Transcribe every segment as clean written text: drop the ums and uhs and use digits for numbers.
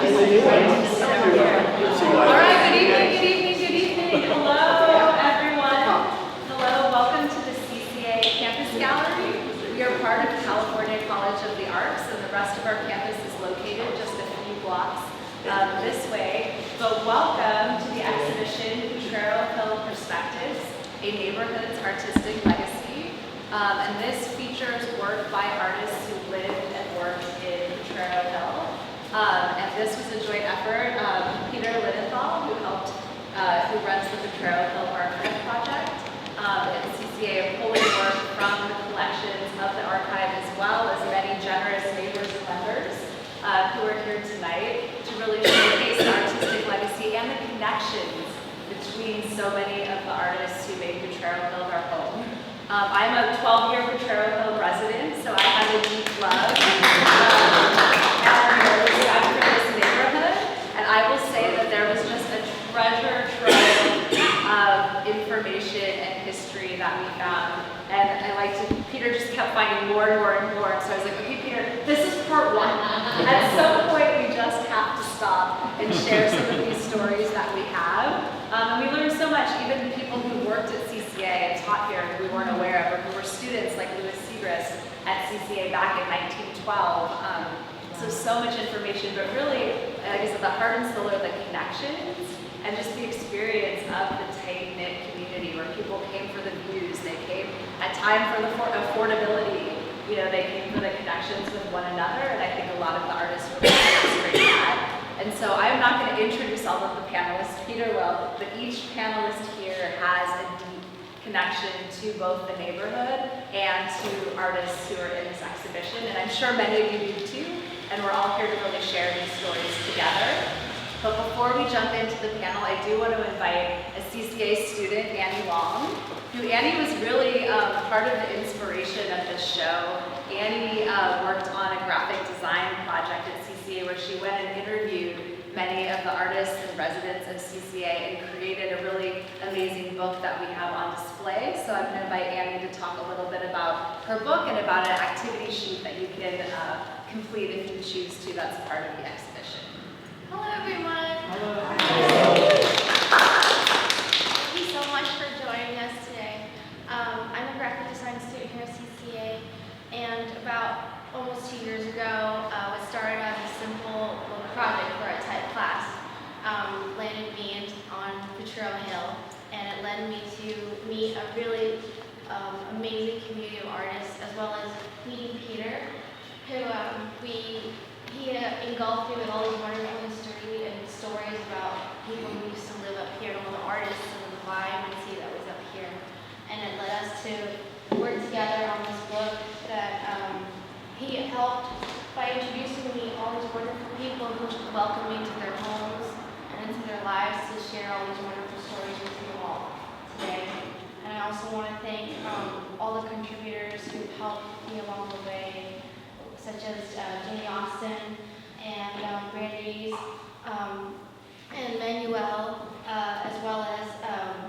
right, good evening. Hello, everyone. Hello, welcome to the CCA Campus Gallery. We are part of California College of the Arts, and the rest of our campus is located just a few blocks this way. But welcome to the exhibition, Potrero Hill Perspectives, a neighborhood's artistic legacy. And this features work by artists who lived and worked in Potrero Hill. And this was a joint effort. Peter Linenthal, who runs the Potrero Hill Archives Project, and CCA are pulling work from the collections of the archive, as well as many generous neighbors and lenders who are here tonight to really showcase the artistic legacy and the connections between so many of the artists who made Potrero Hill our home. I'm a 12-year Potrero Hill resident, so I have a deep love and respect for this neighborhood. And I will say that there was just a treasure trove of information and history that we found. And Peter just kept finding more and more and more. So I was like, okay, Peter, this is part one. At some point, we just have to stop and share some of these stories that we have. And we learned so much, even people who worked at CCA and taught here who we weren't aware of, or who were students like Louis Segrist at CCA back in 1912. So much information, but really, like I said, the heart and soul are the connections and just the experience of the tight-knit community where people came for the views, they came at time for the affordability, they came for the connections with one another, and I think a lot of the artists really demonstrate that. And so I'm not going to introduce all of the panelists, Peter will, but each panelist here has a deep connection to both the neighborhood and to artists who are in this exhibition, and I'm sure many of you do too, and we're all here to really share these stories together. But before we jump into the panel, I do want to invite a CCA student, Annie Long, Annie was really part of the inspiration of this show. Annie worked on a graphic design project at CCA where she went and interviewed many of the artists and residents of CCA and created a really amazing book that we have on display. So I'm going to invite Annie to talk a little bit about her book and about an activity sheet that you can complete if you choose to. That's part of the exhibition. Hello, everyone. Hello. Thank you so much for joining us today. I'm a graphic design student here at CCA, and about almost 2 years ago, what started as a simple little project for a type class landed me on Potrero Hill, and it led me to meet a really amazing community of artists, as well as meeting Peter, who he engulfed me with all these wonderful history and stories about people who used to live up here, and all the artists and the vibrancy that was up here. And it led us to work together on this book that he helped by introducing me all these wonderful people who welcomed me to their homes and into their lives to share all these wonderful stories with you all today. And I also want to thank all the contributors who helped me along the way, such as Jenny Austin and Brandy's and Manuel, as well as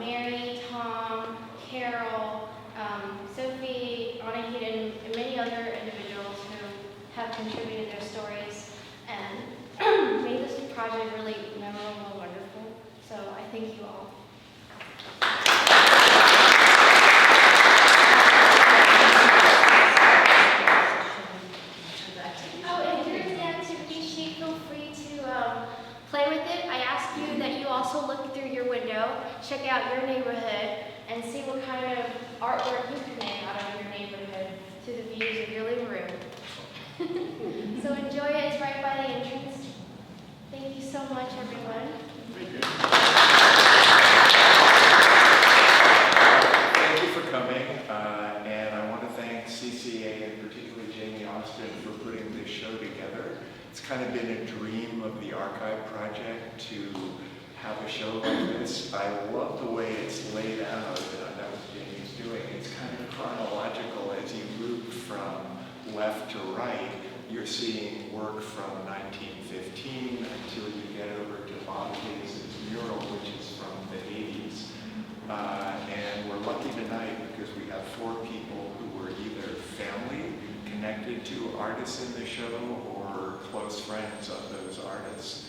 Mary, Tom, Carol, Sophie, Anahita, and many other individuals who have contributed their stories and made this project really memorable and wonderful. So I thank you all. Look through your window, check out your neighborhood, and see what kind of artwork you can make out of your neighborhood through the views of your living room. So enjoy it. It's right by the entrance. Thank you so much, everyone. Thank you. Thank you for coming, and I want to thank CCA and particularly Jamie Austin for putting this show together. It's kind of been a dream of the Archive Project to have a show like this. I love the way it's laid out, and that was Jamie's doing. It's kind of chronological as you move from left to right. You're seeing work from 1915 until you get over to Bob Hayes' mural, which is from the 80s. And we're lucky tonight because we have 4 people who were either family connected to artists in the show or close friends of those artists.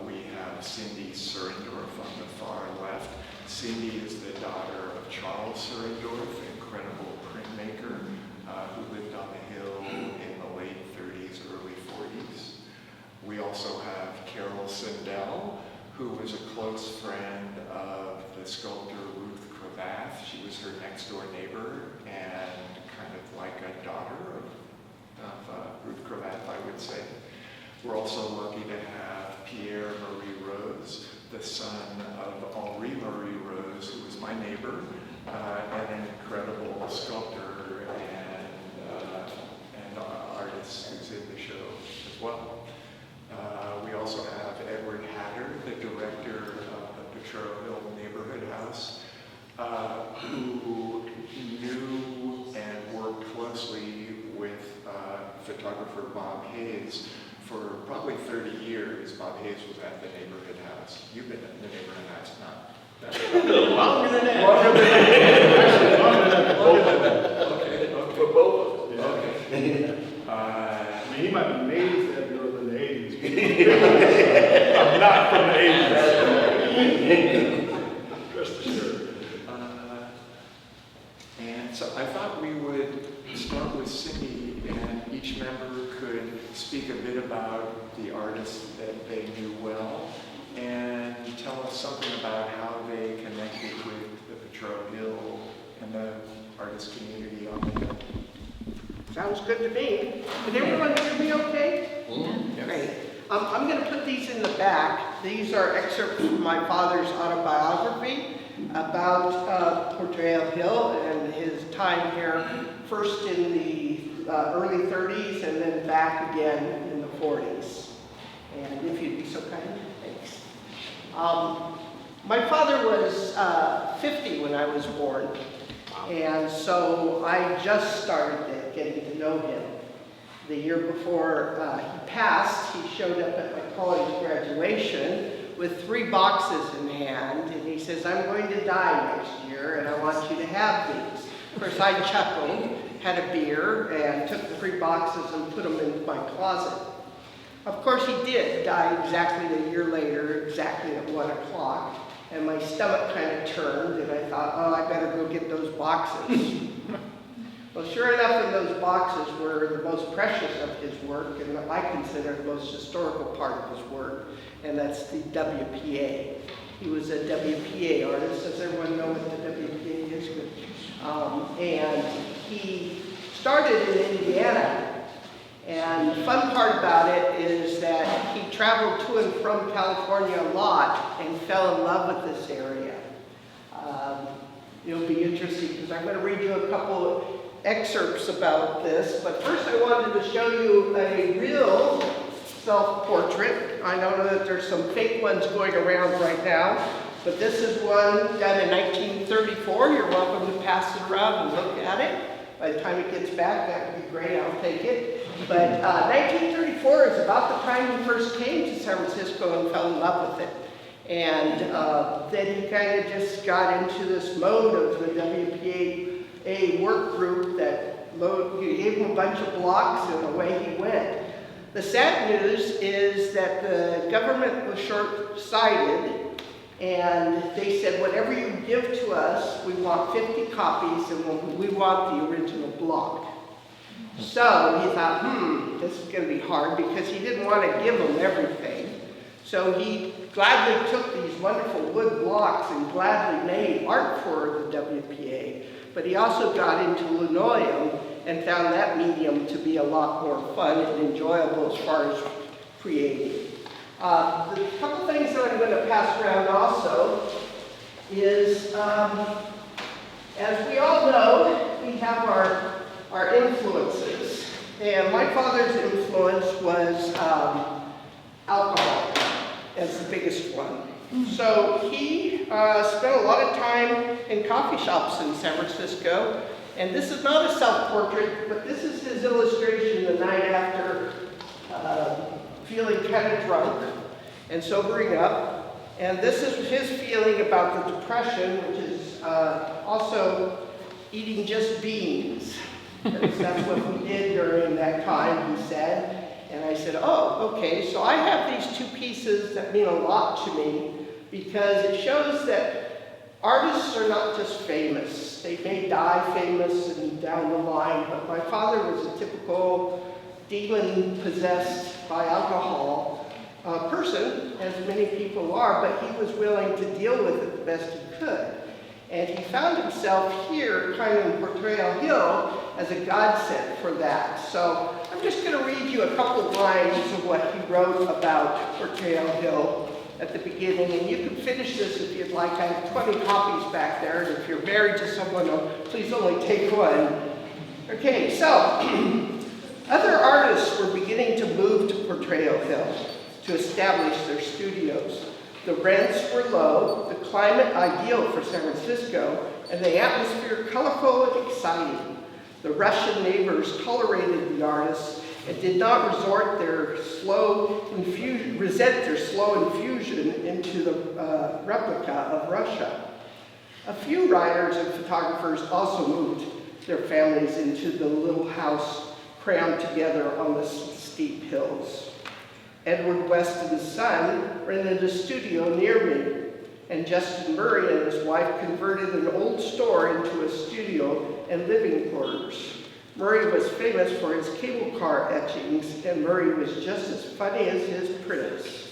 We have Cindy Surendorf on the far left. Cindy is the daughter of Charles Surendorf, incredible printmaker, who lived on the Hill in the late 30s, early 40s. We also have Carol Sundell, who was a close friend of the sculptor Ruth Cravath. She was her next door neighbor and kind of like a daughter of Ruth Cravath, I would say. We're also lucky to have Pierre-Marie-Rose, the son of Henri Marie-Rose, who was my neighbor, and an incredible sculptor and artist who's in the show as well. We also have Edward Hatter, the director of the Potrero Hill Neighborhood House, who knew and worked closely with photographer Bob Hayes for probably 30 years. Bob Hayes was at the neighborhood house. You've been at the neighborhood house, not Longer than that. Okay. For both of us. Okay. I mean, he might be made that girl in the 80s. I'm not from the 80s. Rest assured. And so I thought we would start with Cindy, and each member could speak a bit about the artists that they knew well and tell us something about how they connected with the Potrero Hill and the artist community on the Hill. Sounds good to me. Can everyone hear me okay? Yes. Great. I'm going to put these in the back. These are excerpts from my father's autobiography about Potrero Hill and his time here, first in the early 30s and then back again in the 40s. And if you'd be so kind, thanks. My father was 50 when I was born, and so I just started getting to know him. The year before he passed, he showed up at my college graduation with 3 boxes in hand, and he says, "I'm going to die next year, and I want you to have these." Of course, I chuckled, had a beer, and took the 3 boxes and put them in my closet. Of course, he did die exactly a year later, exactly at 1 o'clock, and my stomach kind of turned, and I thought, oh, I better go get those boxes. Well, sure enough, in those boxes were the most precious of his work, and what I consider the most historical part of his work, and that's the WPA. He was a WPA artist. Does everyone know what the WPA is? Good. And he started in Indiana. And the fun part about it is that he traveled to and from California a lot and fell in love with this area. It'll be interesting because I'm going to read you a couple excerpts about this, but first I wanted to show you a real self-portrait. I know that there's some fake ones going around right now, but this is one done in 1934. You're welcome to pass it around and look at it. By the time it gets back, that would be great, I'll take it. But 1934 is about the time he first came to San Francisco and fell in love with it. And then he kind of just got into this mode of the WPA work group that gave him a bunch of blocks and away he went. The sad news is that the government was short-sighted, and they said, whatever you give to us, we want 50 copies and we want the original block. So he thought, this is going to be hard, because he didn't want to give them everything. So he gladly took these wonderful wood blocks and gladly made art for the WPA. But he also got into linoleum and found that medium to be a lot more fun and enjoyable as far as creating. The couple things that I'm going to pass around also is, as we all know, we have our influences. And my father's influence was alcohol as the biggest one. So he spent a lot of time in coffee shops in San Francisco. And this is not a self-portrait, but this is his illustration the night after feeling kind of drunk and sobering up. And this is his feeling about the Depression, which is also eating just beans. That's what we did during that time, he said. And I said, oh, okay, so I have these two pieces that mean a lot to me because it shows that artists are not just famous. They may die famous and down the line, but my father was a typical demon-possessed by alcohol person, as many people are, but he was willing to deal with it the best he could. And he found himself here, kind of in Potrero Hill, as a godsend for that. So I'm just going to read you a couple lines of what he wrote about Potrero Hill at the beginning, and you can finish this if you'd like. I have 20 copies back there, and if you're married to someone, please only take one. Okay, so other artists were beginning to move to Potrero Hill to establish their studios. The rents were low, the climate ideal for San Francisco, and the atmosphere colorful and exciting. The Russian neighbors tolerated the artists and did not resent their slow infusion into the replica of Russia. A few writers and photographers also moved their families into the little house crammed together on the steep hills. Edward West and his son rented a studio near me, and Justin Murray and his wife converted an old store into a studio and living quarters. Murray was famous for his cable car etchings, and Murray was just as funny as his prints.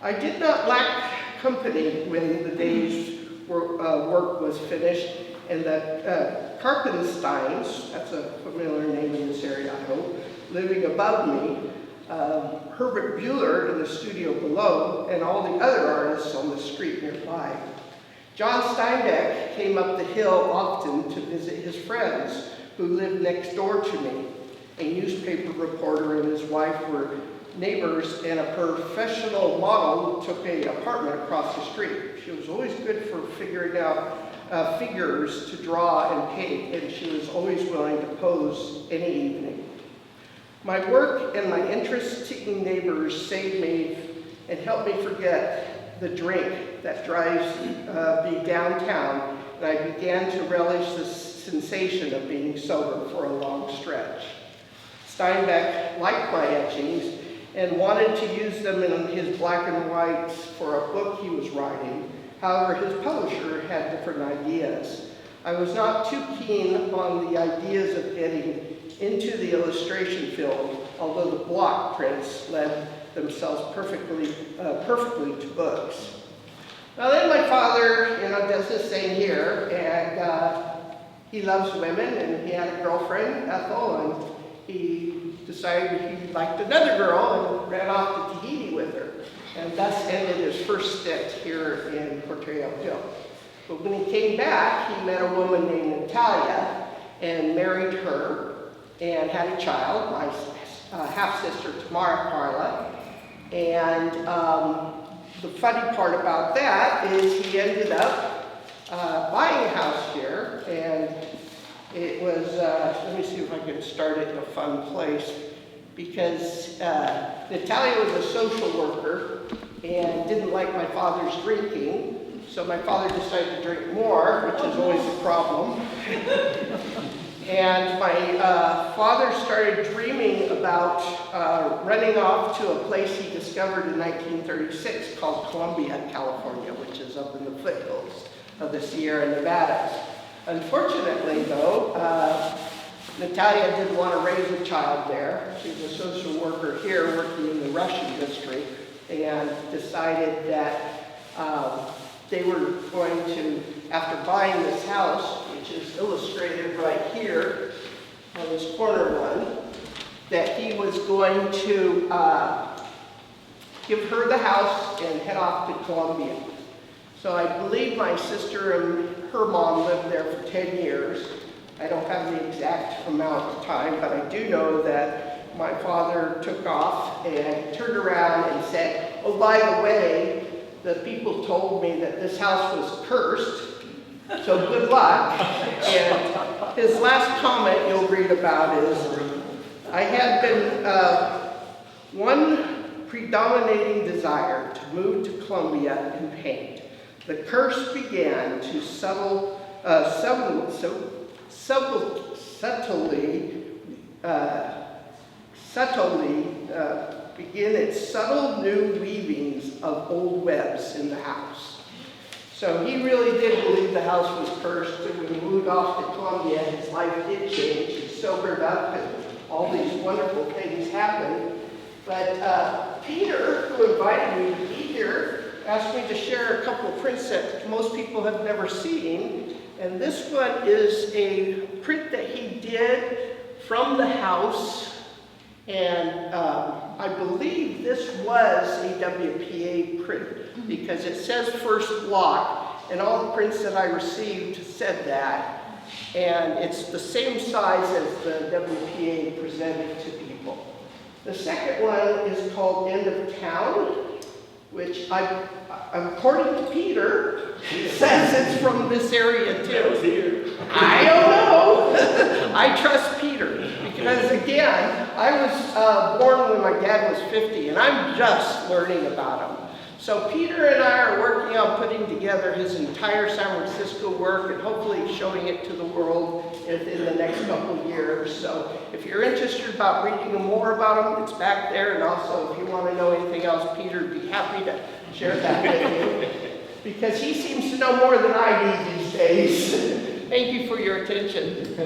I did not lack company when the day's work was finished, and the Karpensteins, that's a familiar name in this area, I hope, living above me, Herbert Bueller in the studio below, and all the other artists on the street nearby. John Steinbeck came up the hill often to visit his friends who lived next door to me. A newspaper reporter and his wife were neighbors, and a professional model took an apartment across the street. She was always good for figuring out figures to draw and paint, and she was always willing to pose any evening. My work and my interest-seeking neighbors saved me and helped me forget the drink that drives me downtown, and I began to relish the sensation of being sober for a long stretch. Steinbeck liked my etchings and wanted to use them in his black and whites for a book he was writing. However, his publisher had different ideas. I was not too keen on the ideas of getting into the illustration field, although the block prints lend themselves perfectly to books. Now then my father, does this thing here, and he loves women, and he had a girlfriend, Ethel, and he decided he liked another girl and ran off to Tahiti with her, and thus ended his first stint here in Potrero Hill. But when he came back, he met a woman named Natalia and married her and had a child, my half-sister Tamara Carla. And the funny part about that is he ended up buying a house here, and it was, let me see if I can start it in a fun place, because Natalia was a social worker and didn't like my father's drinking, so my father decided to drink more, which is always a problem. And my father started dreaming about running off to a place he discovered in 1936 called Columbia, California, which is up in the foothills of the Sierra Nevadas. Unfortunately, though, Natalia didn't want to raise a child there. She was a social worker here working in the Russian district, and decided that they were going to, after buying this house, which is illustrated right here on this corner one, that he was going to give her the house and head off to Columbia. So I believe my sister and her mom lived there for 10 years. I don't have the exact amount of time, but I do know that my father took off and turned around and said, oh, by the way, the people told me that this house was cursed, so good luck. And his last comment you'll read about is, I had been one predominating desire to move to Columbia and paint. The curse began to subtly subtly begin its subtle new weavings of old webs in the house. So he really did believe the house was cursed, and when he moved off to Columbia, his life did change. He sobered up, and all these wonderful things happened. But Peter, who invited me to be here, asked me to share a couple of prints that most people have never seen. And this one is a print that he did from the house. And I believe this was a WPA print because it says first block, and all the prints that I received said that. And it's the same size as the WPA presented to people. The second one is called End of Town, which according to Peter, says it's from this area too. I don't know. I trust Peter because again, I was born when my dad was 50 and I'm just learning about him. So Peter and I are working on putting together his entire San Francisco work and hopefully showing it to the world in the next couple of years. So if you're interested about reading more about him, it's back there. And also if you want to know anything else, Peter would be happy to share that with you because he seems to know more than I do these days. Thank you for your attention.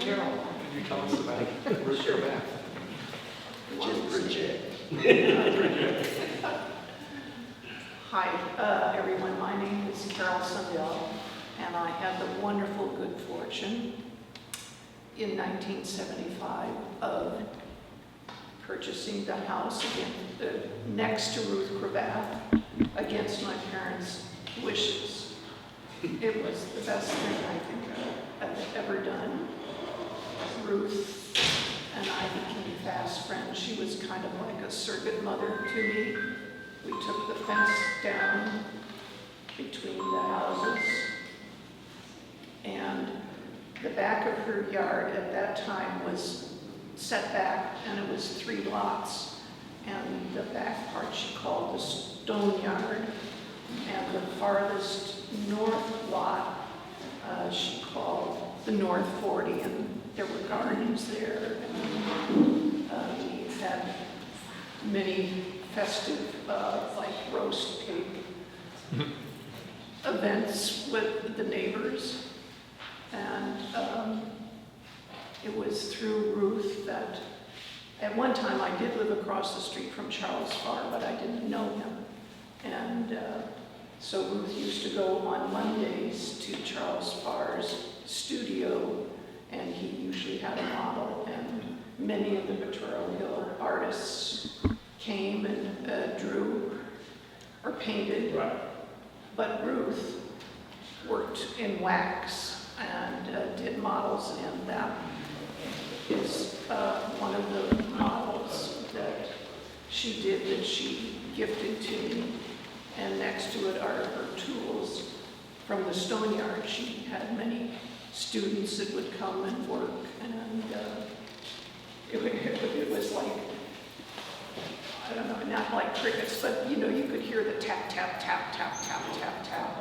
Carol, can you tell us about Ruth Cravath? Hi, everyone. My name is Carol Sundell, and I had the wonderful good fortune in 1975 of purchasing the house next to Ruth Cravath against my parents' wishes. It was the best thing I think I've ever done. Ruth and I became fast friends. She was kind of like a surrogate mother to me. We took the fence down between the houses, and the back of her yard at that time was set back, and it was 3 lots. And the back part she called the stone yard, and the farthest north lot she called the North 40, and there were gardens there. And, we had many festive, like roast pig events with the neighbors. And it was through Ruth that, at one time I did live across the street from Charles Farr, but I didn't know him. And so Ruth used to go on Mondays to Charles Farr's studio, and he usually had a model, and many of the Potrero Hill artists came and drew or painted. Right. But Ruth worked in wax and did models, and that is one of the models that she did that she gifted to me. And next to it are her tools from the stone yard. She had many students that would come and work, and it was like, I don't know, not like crickets, but you know, you could hear the tap, tap, tap, tap, tap, tap, tap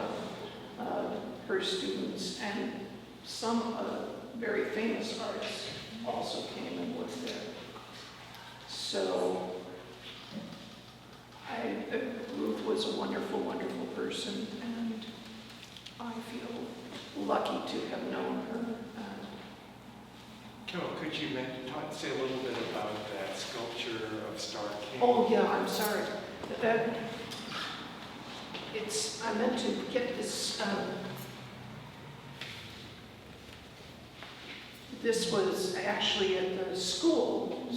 of her students. And some very famous artists also came and worked there. So Ruth was a wonderful, wonderful person, and I feel lucky to have known her. Carol, could you say a little bit about that sculpture of Star King? Oh yeah, I'm sorry. I meant to get this. This was actually at the school,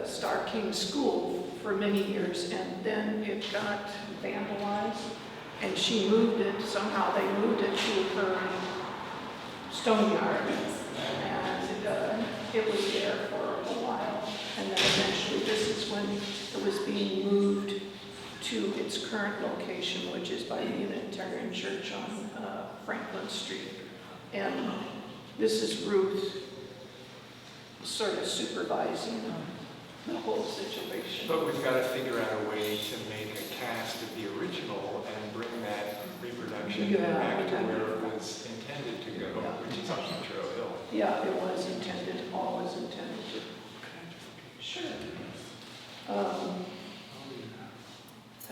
Star King School for many years, and then it got vandalized, and she moved it, somehow they moved it to her stone yard, and it was there for a while, and then eventually this is when it was being moved to its current location, which is by the Unitarian Church on Franklin Street. And this is Ruth sort of supervising the whole situation. But we've got to figure out a way to make a cast of the original and bring that reproduction back to where it was intended to go, which is on Potrero Hill. Yeah, it was intended, always intended to. Sure.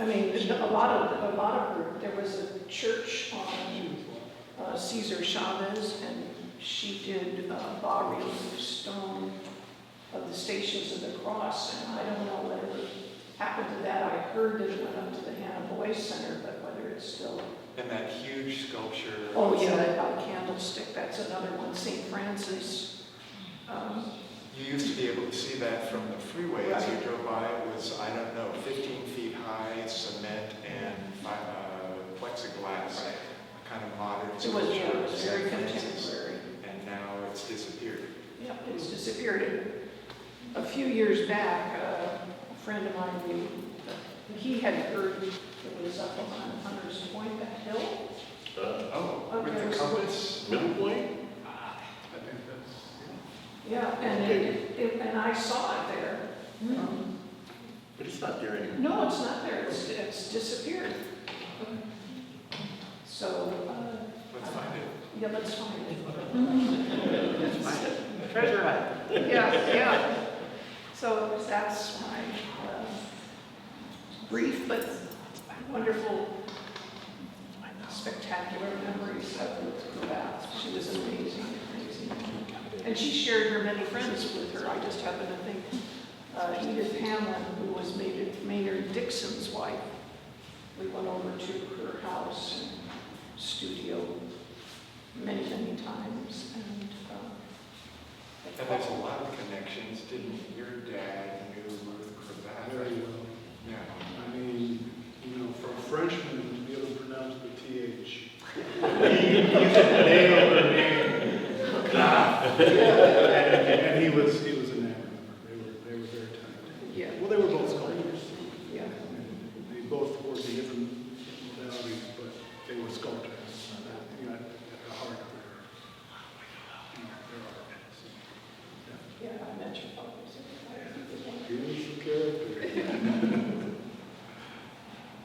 I mean, a lot of, there was a church on Cesar Chavez, and she did bas-relief stone of the Stations of the Cross, and I don't know whatever happened to that. I heard that it went up to the Hannah Boys Center, but whether it's still... And that huge sculpture. Oh yeah, that by Candlestick, that's another one. St. Francis. You used to be able to see that from the freeway as you Right. drove by. It was, I don't know, 15 feet high, cement and plexiglass, kind of modern It was, sculpture. yeah, it was very St. Francis. contemporary. And now it's disappeared. Yeah, it's disappeared. A few years back, a friend of mine, he had heard it was up on Hunter's Point, that hill. Oh, with Okay. the compass? Middle Point? I think that's... Yeah, and and I saw it there. But it's not there anymore. No, it's not there. It's disappeared. So, Let's find it. yeah, let's find it. Let's find it. Treasure hunt. Yeah. So that's my brief but wonderful, spectacular memories of Ruth Cravath. She was amazing. And she shared her many friends with her. I just happen to think Edith Hamlin, who was Maynard Dixon's wife. We went over to her house and studio many times. And there's a lot of connections. Didn't your dad knew Ruth Cravath? Very well. Yeah. I mean, for a Frenchman to be able to pronounce the TH, he could nail her name. And he was enamored of her. They were very talented. Yeah. Well, they were both sculptors. Yeah. They both worked in different modalities, but they were sculptors. At the heart of their art. Yeah, I met your father. Beautiful character.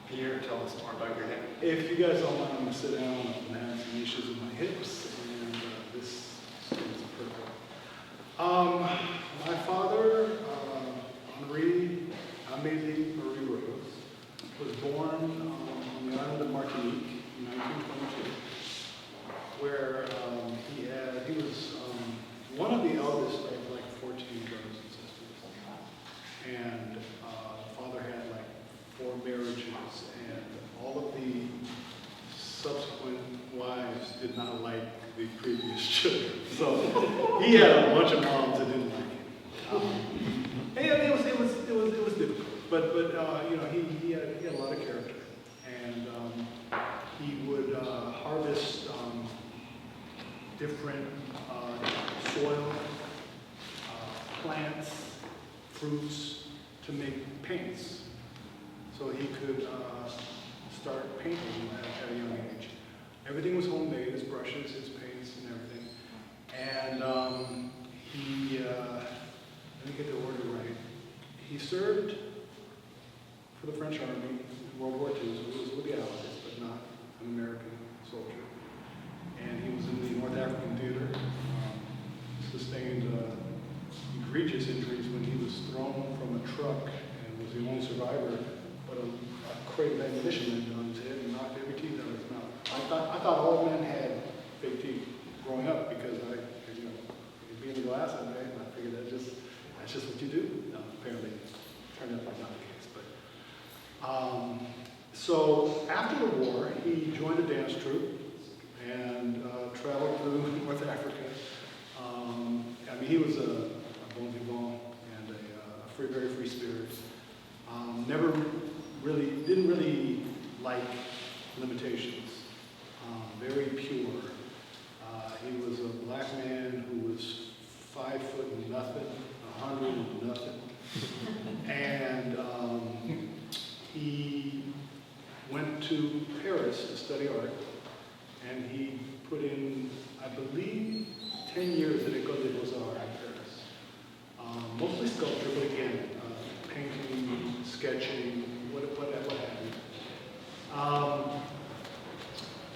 Pierre, tell us more about your dad. If you guys don't mind, I'm going to sit down and have some issues with my hips, and this is perfect. My father, Henri Marie-Rose, was born on the island of Martinique in 1922, where he was one of the eldest of like 14 brothers and sisters. And father had like 4 marriages, and all of the subsequent wives did not like the previous children. So he had a bunch of moms that didn't like him. And it was difficult, but he had a lot of character, and he would harvest different soil, plants, fruits to make paints. So he could start painting at a young age. Everything was homemade, his brushes, his paints, and everything. And let me get the order right. He served for the French Army in World War II, so he was with the Allies, but not an American soldier. And he was in the North African theater, sustained egregious injuries when he was thrown from a truck and was the only survivor, but a crate of ammunition landed on his head and knocked every teeth out of his mouth. I thought all men had fake teeth growing up because you'd be in the glass at night, and I figured that's just what you do. No, apparently, it turned out like not the case. But so after the war, he joined a dance troupe and traveled through North Africa. He was a bon vivant and a very free spirit. Didn't really like limitations. Very pure. He was a black man who was 5 foot and nothing, 100 and nothing. And he went to Paris to study art, and he put in, I believe, 10 years at École des Beaux-Arts in Paris. Mostly sculpture, but again, painting, sketching, what have you.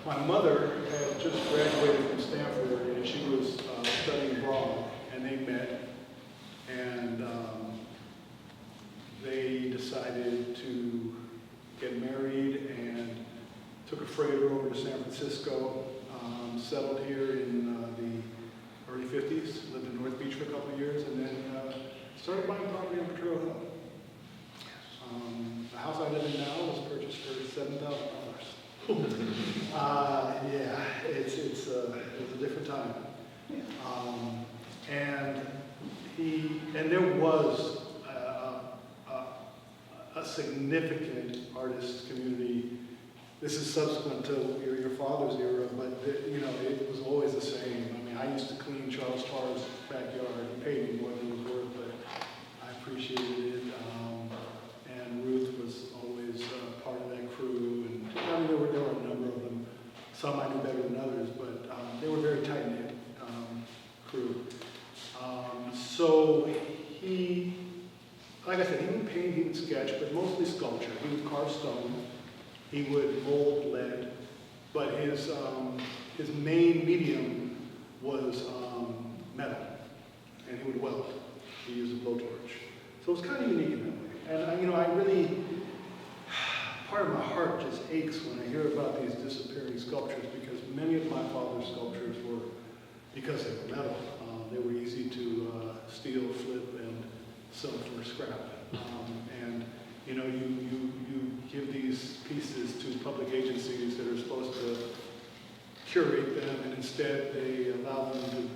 My mother had just graduated from Stanford, and she was studying abroad, and they met, and they decided to get married and took a freighter over to San Francisco, settled here in the early 50s, lived in North Beach for a couple of years, and then started buying property on Potrero Hill. The house I live in now was purchased for $7,000. Yeah, it was a different time. And there was a significant artist community. This is subsequent to your father's era, but it was always the same. I mean, I used to clean Charles Surendorf's backyard. He paid me more than it was worth, but I appreciated it. And Ruth was always part of that crew. And I mean, there were a number of them. Some I knew better than others, but they were very tight-knit crew. So he, like I said, he would paint, he would sketch, but mostly sculpture. He would carve stone. He would mold lead, but his main medium was metal, and he would weld. He used a blowtorch. So it was kind of unique in that way. And I really, part of my heart just aches when I hear about these disappearing sculptures, because many of my father's sculptures were, because they were metal, they were easy to steal, flip, and sell for scrap. And you give these pieces to public agencies that are supposed to curate them, and instead they allow them to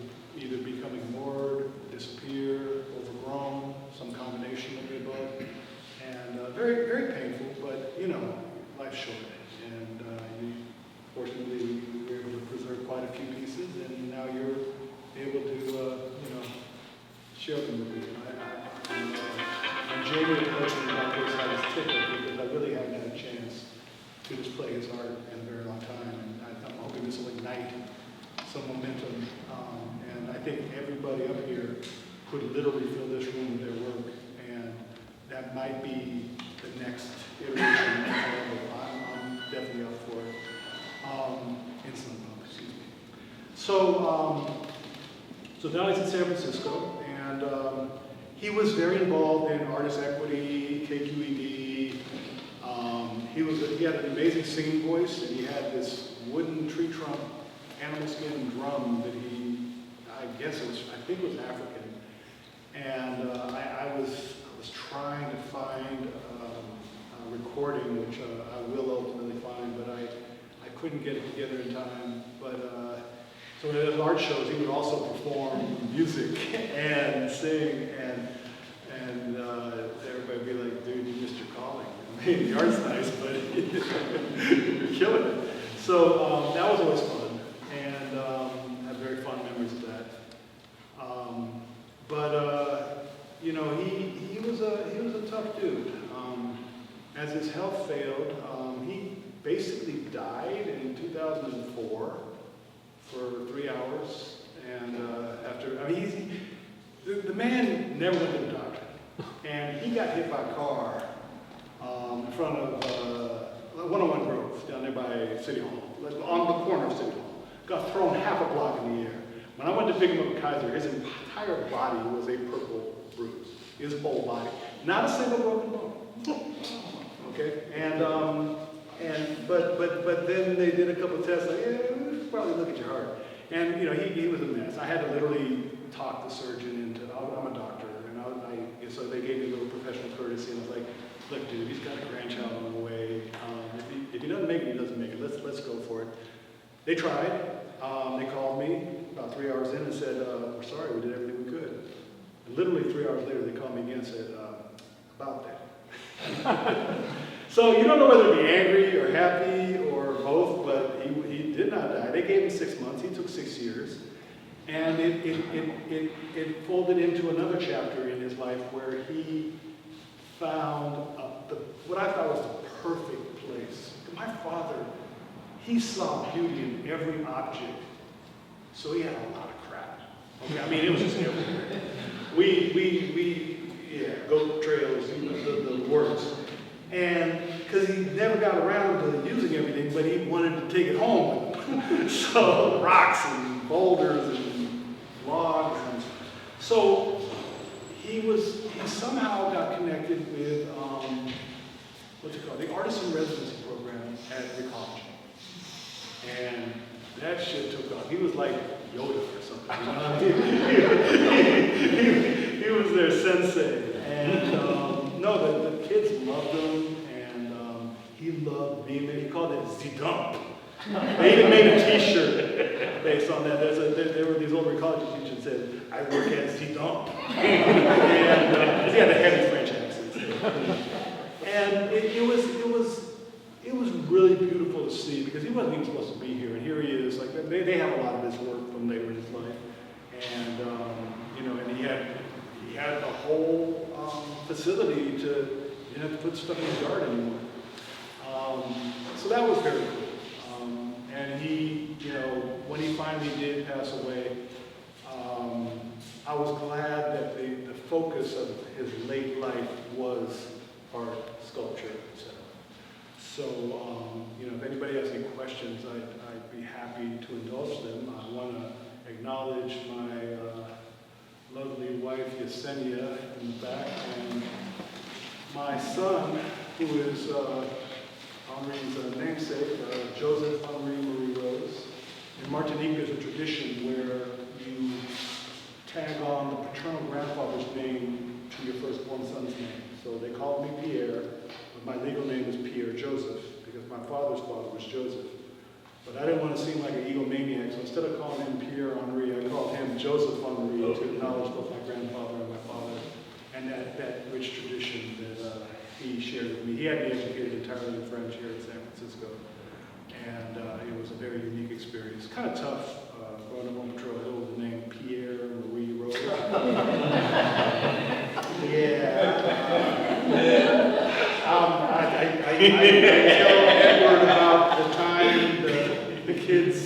either become ignored, disappear, overgrown, some combination of the above. And very, very painful, but life's short. And fortunately, we were able to preserve quite a few pieces, and now you're able to, share them with me. And Jamie approached me about this, I was tickled because I really haven't had a chance to display his art in a very long time, and I'm hoping this will ignite some momentum. And I think everybody up here could literally fill this room with their work, and that might be the next iteration. I'm definitely up for it. In some book, excuse me. So now he's in San Francisco, and he was very involved in artist equity, KQED. He had an amazing singing voice, and he had this wooden tree trunk, animal skin drum that I think it was African. And I was trying to find a recording, which I will ultimately find, but I couldn't get it together in time. But so at his art shows, he would also perform music and sing, and everybody would be like, "Dude, you missed your calling. I mean, the art's nice, but you're killing it." So that was always fun, and I have very fond memories of that. He was a tough dude. As his health failed, he basically died in 2004 for 3 hours. And the man never went to the doctor. And he got hit by a car in front of 101 Grove, down there by City Hall, on the corner of City Hall. Got thrown half a block in the air. When I went to pick him up at Kaiser, his entire body was a purple bruise. His whole body. Not a single broken bone. Okay? But then they did a couple of tests, like, we should probably look at your heart. And he was a mess. I had to literally talk the surgeon into, I'm a doctor, and so they gave me a little professional courtesy, and I was like, look, dude, he's got a grandchild on the way. If he doesn't make it, he doesn't make it. Let's go for it. They tried. They called me about 3 hours in and said, we're sorry, we did everything we could. And literally 3 hours later, they called me again and said, about that. So you don't know whether to be angry or happy or both, but he did not die. They gave him 6 months. He took 6 years. And it folded into another chapter in his life where he found what I thought was the perfect place. My father, he saw beauty in every object, so he had a lot of crap. Okay, I mean, it was just everywhere. Yeah, goat trails, the words. And because he never got around to using everything, but he wanted to take it home. So rocks and boulders and logs. And so he somehow got connected with, what's it called? The Artisan Residency Program at the college. And that shit took off. He was like Yoda or something. He was their sensei. And no, the kids loved him, and he loved being there. He called it Z-Dump. They even made a T-shirt based on that. There were these older college teachers that said, "I work at Z-Dump," and he had a heavy French accent. And it was really beautiful to see because he wasn't even supposed to be here, and here he is. Like they have a lot of his work from later in his life, and and he had a whole facility to you didn't have to put stuff in his yard anymore. So that was very cool. And he, when he finally did pass away, I was glad that the focus of his late life was art, sculpture, etc. So, if anybody has any questions, I'd be happy to indulge them. I want to acknowledge my lovely wife, Yesenia, in the back, and my son, who is Henri's namesake, Joseph Henri Marie-Rose. In Martinique, there's a tradition where you tag on the paternal grandfather's name to your firstborn son's name. So they called me Pierre, but my legal name is Pierre-Joseph, because my father's father was Joseph. But I didn't want to seem like an egomaniac, so instead of calling him Pierre-Henri, I called him Joseph Henri to acknowledge both my grandfather and my father, and that rich tradition that he shared with me. He had me educated entirely in French here in San Francisco, and it was a very unique experience. Kind of tough growing up on Potrero Hill with the name Pierre-Marie-Rose. I tell Edward about the time the kids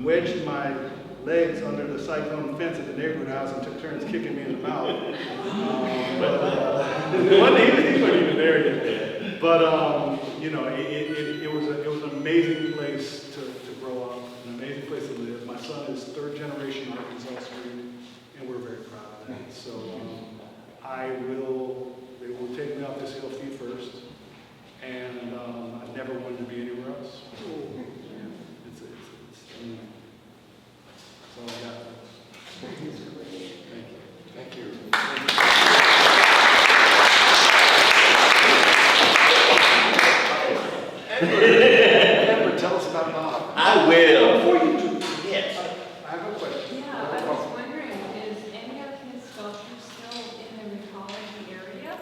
wedged my legs under the cyclone fence at the neighborhood house and took turns kicking me in the mouth. He wasn't even there yet. But it was an amazing place to grow up, an amazing place to live. My son is third generation Arkansas Street, and we're very proud of that. So they will take me off this hill feet first, and I never wanted to be anywhere else. That's all I got. Thank you. Thank you. Edward, tell us about Bob. I will. Before you do, Yes. I have a question. Yeah, I was wondering, is any of his sculptures still in the Recology area?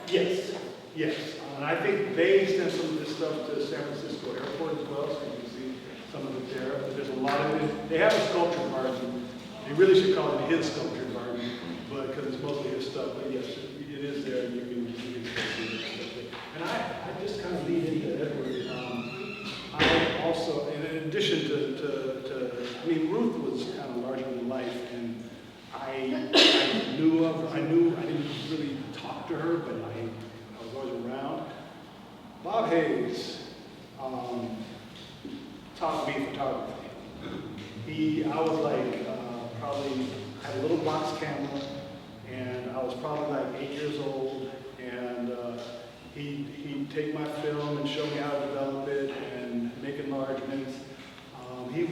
Yes. And I think they sent some of this stuff to San Francisco Airport as well, so you can see some of it there. But there's a lot of it. They have a sculpture garden. They really should call it his sculpture garden, but because it's mostly his stuff. But yes, it is there. You can see it. And I just kind of lead into Edward. I also, in addition to Ruth was kind of larger than life, and I didn't really talk to her, but I was always around. Bob Hayes taught me photography. I was like, probably had a little box camera, and I was probably like 8 years old, and he'd take my film and show me how to develop it and make enlargements. He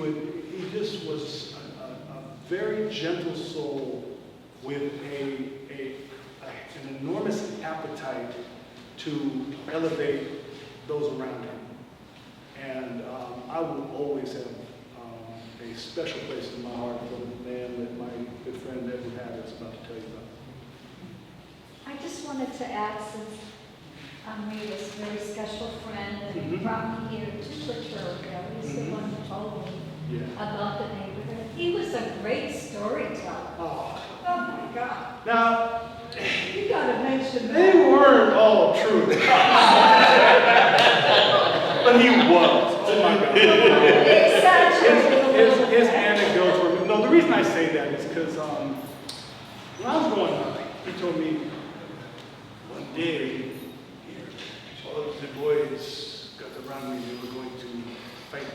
just was a very gentle soul with an enormous appetite to elevate those around him. And I will always have a special place in my heart for the man that my good friend Edward Haggard is about to tell you about. I just wanted to add, since Henri was a very special friend and he brought me here to Potrero Hill. He's the one who told me about the neighborhood. He was a great storyteller. Oh my God. Now, You gotta mention that. they weren't all true. But he was. Oh my God. His anecdotes were, no, the reason I say that is because when I was growing up, he told me, one day, all of the boys got around me, they were going to fight me.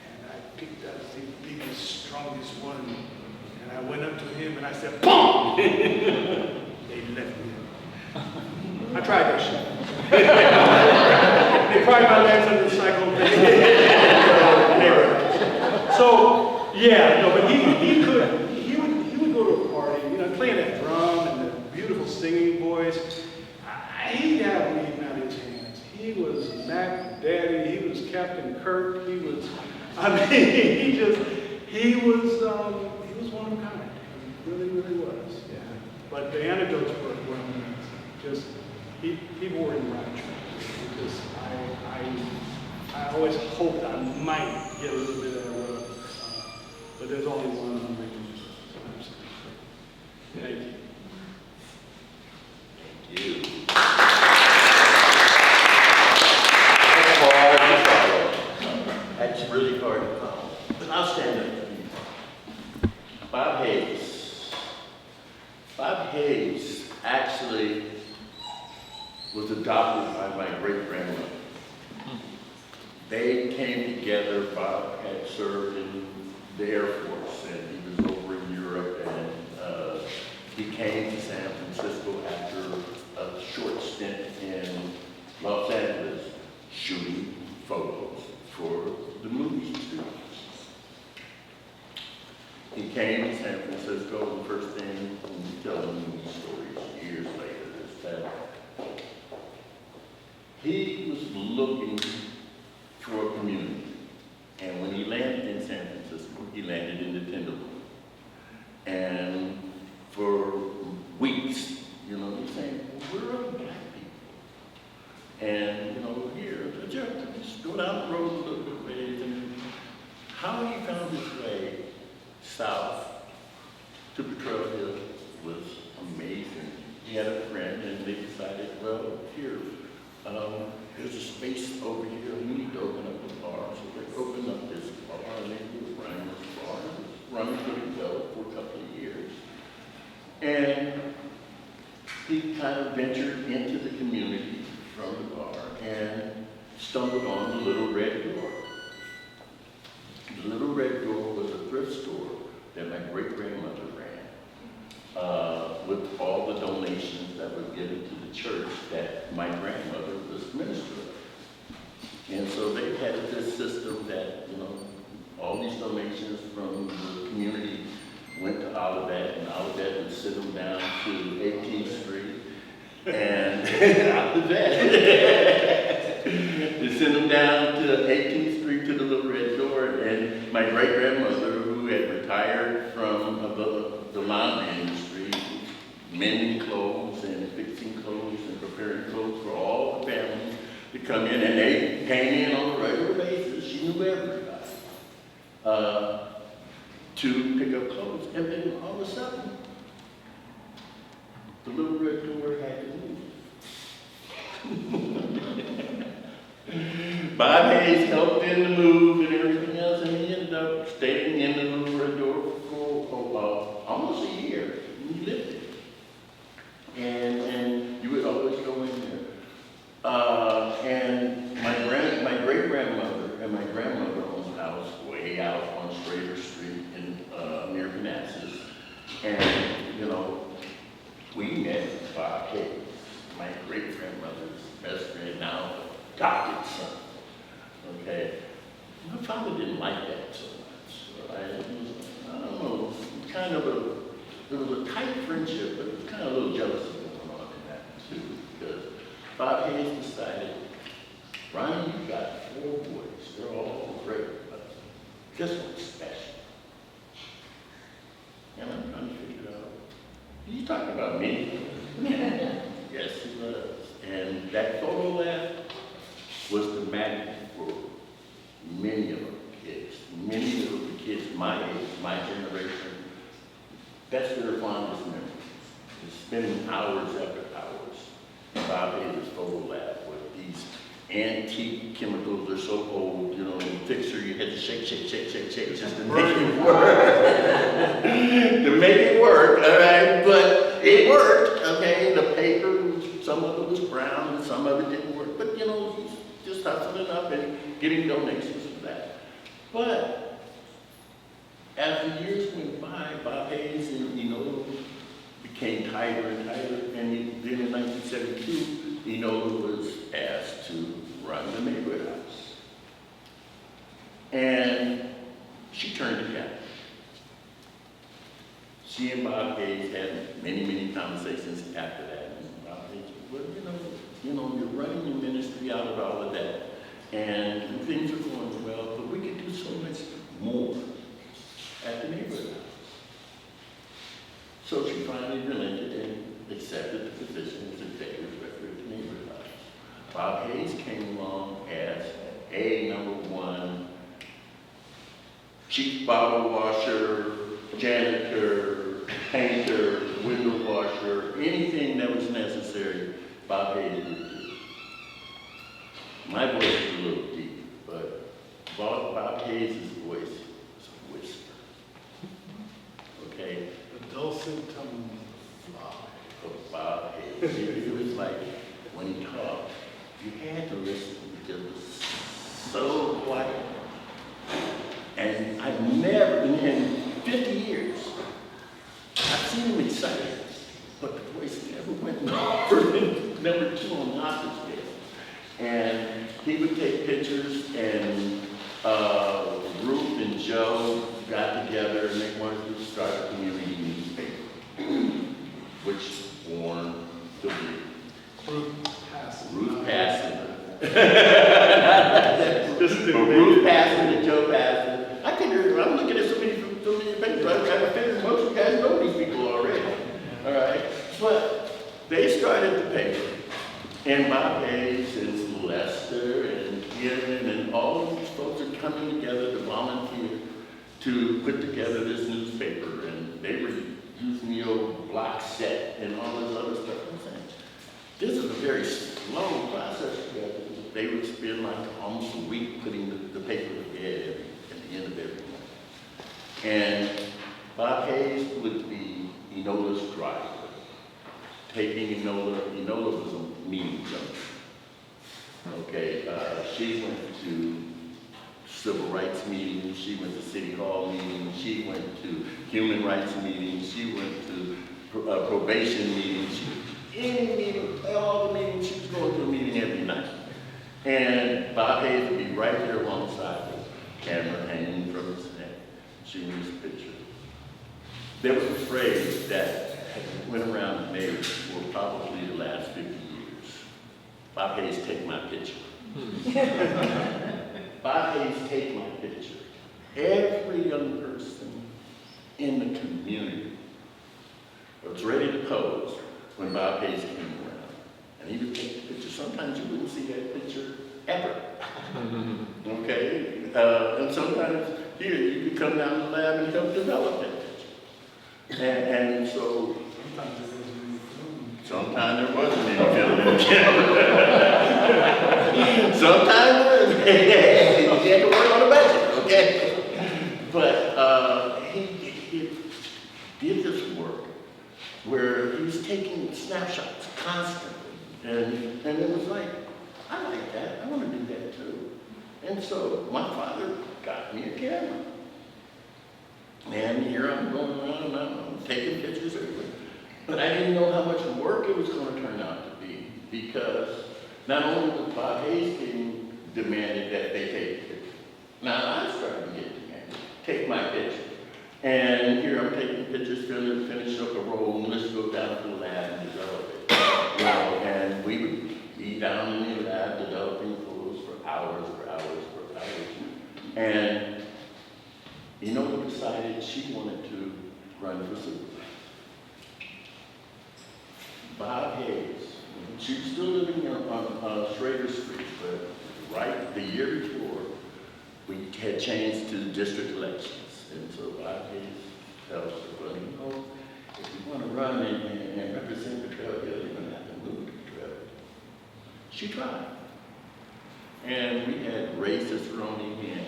And I picked out the biggest, strongest one, and I went up to him and I said, BOOM! They left me. I tried that shit. They pried my legs under the cycle. So, yeah, no, but he would go to a party, you know, playing that drum and the beautiful singing voice. He'd have me out his hands. He was Mac Daddy, he was Captain Kirk, he was one of a kind. He really, really was, yeah. But the anecdotes were amazing. Just, he wore him right. Because I always hoped I might get a little bit of that rub. But there's only one on the region. Thank you. Thank you. That's hard to follow. That's really hard to follow. But I'll stand up for you. Bob Hayes. Bob Hayes actually was adopted by my great-grandmother. They came together. Bob had served in the Air Force, and he was over in Europe, and he came to San Francisco after a short stint in Los Angeles shooting photos for the movie studios. He came to San Francisco, the first thing, and telling me stories years later, is that he was looking for a community. And when he landed in San Francisco, he landed in the Tenderloin. And for weeks, you know, he's saying, well, where are the black people? And, you know, here, just go down the road a little bit ways. And how he found his way south to Potrero Hill was amazing. He had a friend, and they decided, well, here, there's a space over here, and we need to open up a bar. So they opened up this bar, and they were running this bar. It was running pretty well for a couple of years. And he kind of ventured into the community from the bar and stumbled on the Little Red Door. The Little Red Door was a thrift store that my great-grandmother ran with all the donations that were given to the church that my grandmother was minister of. And so they had this system that, you know, all these donations from the community went to Olivet, and Olivet would sit them down to 18th Street, and Olivet, they sent them down to 18th Street to the Little Red Door, and my great-grandmother, who had retired from the laundry industry, mending clothes and fixing clothes and preparing clothes for all the families to come in, and they came in on a regular basis. She knew everybody to pick up clothes, and then all of a sudden, the Little Red Door had to move. Bob Hayes helped in the move and everything else, and he ended up staying in the Little Red Door for almost a year. He lived it. And you would always go in there. And my great-grandmother and my grandmother owned a house way out on Schrader Street near Manassas. And, you know, we met Bob Hayes, my great-grandmother's best friend, now adopted son. Okay? My father didn't like that so much. Right? It was, I don't know, kind of it was a tight friendship, but it was kind of a little jealousy going on in that too, because Bob Hayes decided, Ryan, you got 4 boys. They're all great, but this one's special. And I'm trying to figure out, are you talking about me? Yes, he was. And that photo lab was the magnet for many of the kids. Many of the kids my age, my generation, that's their fondest memories. It's spending hours after hours in Bob Hayes' photo lab with these antique chemicals. They're so old, you know, in the fixer, you had to shake just to make it work. To make it work, all right? But it worked, okay? The paper some of it was brown, and some of it didn't work. But, you know, he's just hustling up and getting donations for that. But as the years went by, Bob Hayes and Enola became tighter and tighter, and then in 1972, Enola was asked to run the neighborhood house. And she turned it down. She and Bob Hayes had many, many conversations after that. And Bob Hayes said, well, you know, you're running your ministry out of all of that, and things are going well, but we could do so much more at the neighborhood house. So she finally relented and accepted the position as executive director at the neighborhood house. Bob Hayes came along as a #1 chief bottle washer, janitor, painter, window washer, anything that was necessary, Bob Hayes would do. My voice is a little deep, but Bob Hayes' voice is a whisper. Okay? The dulcet tones Of Bob Hayes. It was like when he talked, you had to listen because it was so quiet. And I've never, in 50 years, I've seen him excited, but the voice never went further than #2 on the Oscar scale. And he would take pictures, and Ruth and Joe got together and they wanted to start a community newspaper, which born the Ruth Passon. Ruth Passon. Ruth Passon and Joe Passon. I figured, I'm looking at so many papers, I figured most of you guys know these people already. All right? But they started the paper. And Bob Hayes and Lester and Kieran and all of these folks are coming together to volunteer to put together this newspaper. And they were using the old block set and all this other stuff. I'm saying, this is a very slow process together. They would spend like almost a week putting the paper together at the end of every month. And Bob Hayes would be Enola's driver. Taking Enola was a meeting junkie. Okay, she went to civil rights meetings, she went to city hall meetings, she went to human rights meetings, she went to probation meetings, any meeting, all the meetings, she was going to a meeting every night. And Bob Hayes would be right there alongside the camera hanging from his neck, shooting his picture. There was a phrase that went around the neighborhood for probably the last 50 years. Bob Hayes, take my picture. Bob Hayes, take my picture. Every young person in the community was ready to pose when Bob Hayes came around. And he would take the picture. Sometimes you wouldn't see that picture ever. Okay? And sometimes here you could come down to the lab and help develop that picture. And so sometimes there wasn't any film in the camera. Sometimes he had to work on a budget, okay? But he did this work where he was taking snapshots constantly. And it was like, I like that, I want to do that too. And so my father got me a camera. And here I'm going around and I'm taking pictures everywhere. But I didn't know how much work it was going to turn out to be, because not only was Bob Hayes getting demanded that they take a picture, now I started to get demanded, take my picture. And here I'm taking pictures, finish up a roll, and let's go down to the lab and develop it. You know, and we would be down in the lab developing photos for hours. And Enola decided she wanted to run for supervisor. Bob Hayes, she was still living on Schrader Street, but right the year before, we had changed to district elections. And so Bob Hayes tells us, well, you know, if you want to run and represent Potrero Hill, you're going to have to move to Potrero. She tried. And we had Ray Cicerone and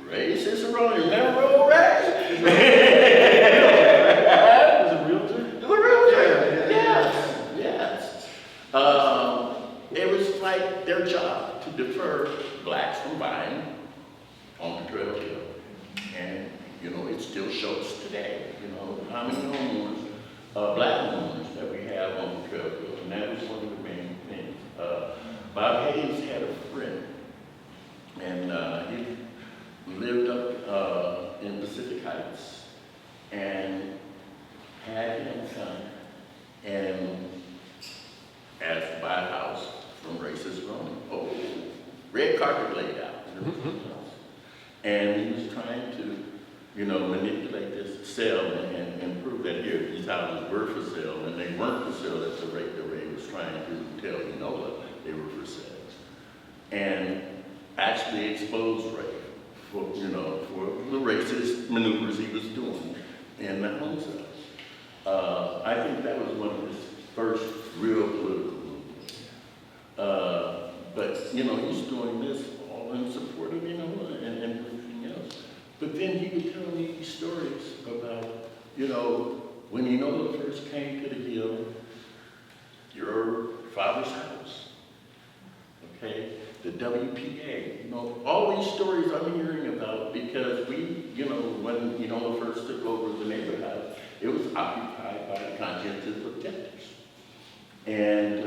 Ray Cicerone, remember old Ray? Was it realtor? The realtor, yeah. their job to deter blacks from buying on Potrero Hill. And, you know, it still shows today, you know, how many homeowners, black homeowners that we have on Potrero Hill, and that was one of the main things. Bob Hayes had a friend, and he lived up in Pacific Heights, and had him come and asked to buy a house from racist Roman. Oh, red carpet laid out. And he was trying to, you know, manipulate this sale and prove that here, these houses were for sale, and they weren't for sale. That's the rate the Ray was trying to tell Enola they were for sale. And actually exposed Ray for, you know, for the racist maneuvers he was doing in the home sales. I think that was one of his first real political movements. But, you know, he's doing this all in support of Enola and everything else. But then he would tell me these stories about, you know, when Enola first came to the Hill, your father's house, okay? The WPA, you know, all these stories I'm hearing about because we, you know, when Enola first took over the neighborhood house, it was occupied by the conscientious objectors. And,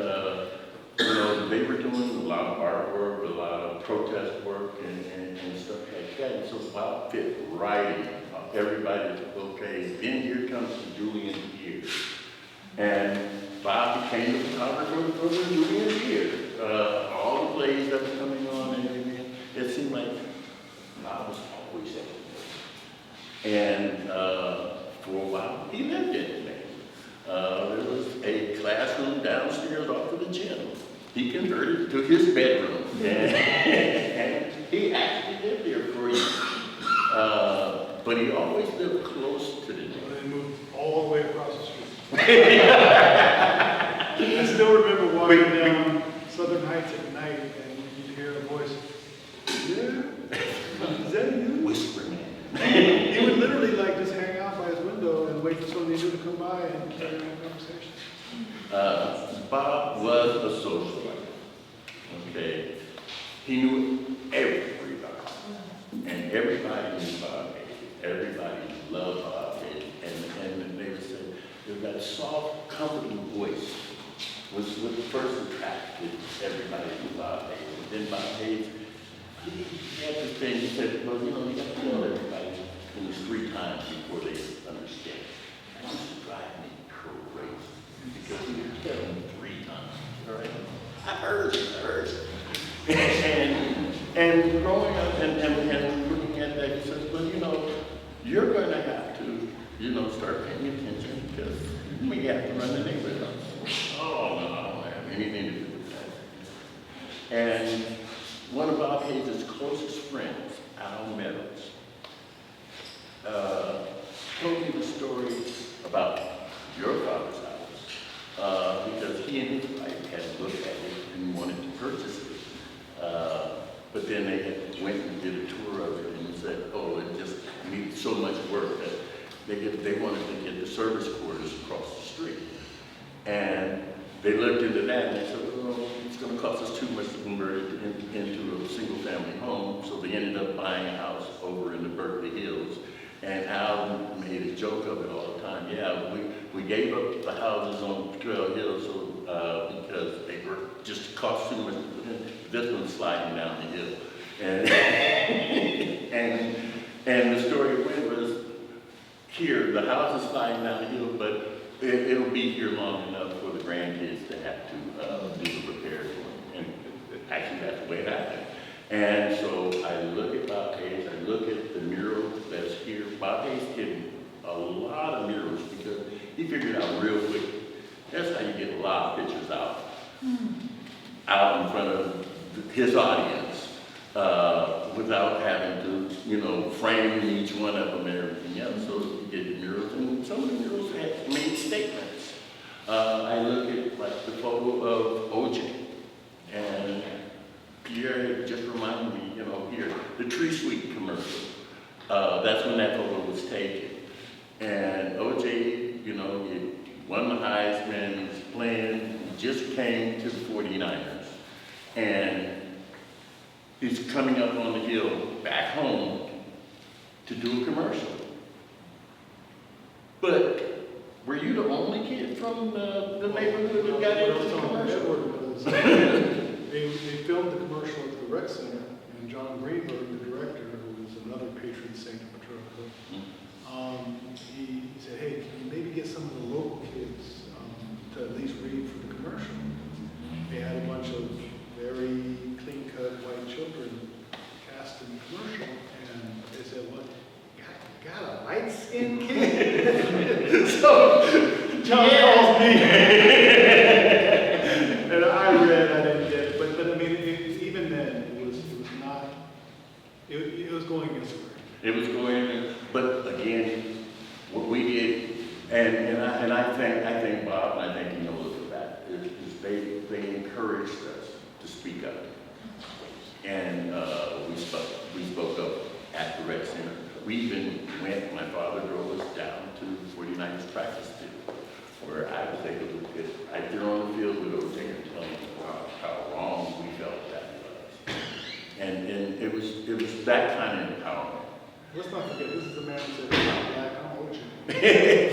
you know, they were doing a lot of artwork, a lot of protest work and stuff like that. And so Bob fit right in. Everybody, okay, then here comes the Julian Year. And Bob became the photographer for the Julian Year. All the plays that were coming on and everything, it seemed like Bob was always at it. And for a while, he lived in it. There was a classroom downstairs off of the gym. He converted it to his bedroom. And he actually lived there for a year. But he always lived close to the gym. And moved all the way across the street. I still remember walking down Southern Heights at night and you'd hear a voice, yeah, is that you? Whispering. He would literally like just hang out by his window and wait for somebody new to come by and carry on a conversation. Bob was a socialite, okay? He knew everybody, and everybody knew Bob Hayes. Everybody loved Bob Hayes, and they would say, that soft, comforting voice was what first attracted everybody to Bob Hayes. And then Bob Hayes, he had this thing, he said, well, you know, you got to tell everybody things 3 times before they understand. And it used to drive me crazy, because he would tell them 3 times, all right? I heard it. And growing up and looking at that, he says, well, you know, you're going to have to, you know, start paying attention because we have to run the neighborhood. Oh, no, I don't have anything to do with that. And one of Bob Hayes' closest friends, Al Meadows, told me the story about your father's house because he and his wife had looked at it and wanted to purchase it. But then they had went and did a tour of it and said, oh, it just needed so much work that they wanted to get the service quarters across the street. And they looked into that and they said, well, it's going to cost us too much to convert it into a single-family home. So they ended up buying a house over in the Berkeley Hills. And Al made a joke of it all the time. Yeah, we gave up the houses on Potrero Hill because they were just cost too much to put in. This one's sliding down the hill. And the story went was, here, the house is sliding down the hill, but it'll be here long enough for the grandkids to have to do the repairs on it. And actually, that's the way it happened. And so I look at Bob Hayes, I look at the mural that's here. Bob Hayes did a lot of murals because he figured out real quick, that's how you get a lot of pictures out in front of his audience without having to, you know, frame each one of them and everything else. So you get murals, and some of the murals had made statements. I look at like the photo of OJ, and Pierre just reminded me, you know, here, the Tree Sweet commercial. That's when that photo was taken. And OJ, you know, he won the Heisman, he's playing, he just came to the 49ers. And he's coming up on the hill back home to do a commercial. But were you the only kid from the neighborhood that got into the commercial? They filmed the commercial at the rec center, and John Greenberg, the director, who was another patron saint of Potrero Hill, he said, hey, can you maybe get some of the local kids to at least read for the commercial? They had a bunch of very clean-cut white children cast in the commercial, and they said, what, you got a light-skinned kid? So John calls me, and I read, I didn't get it, but I mean, even then, it was not, it was going against the grain. It was going, but again, what we did, and I think Bob, and I think he knows of that, is they encouraged us to speak up. And we spoke up at the rec center. We even went, my father drove us down to 49ers practice field, where I was able to get right there on the field with those there and tell them how wrong we felt that was. And it was that kind of empowerment. Let's not forget, this is the man who said, I'm black, I'm Ocho.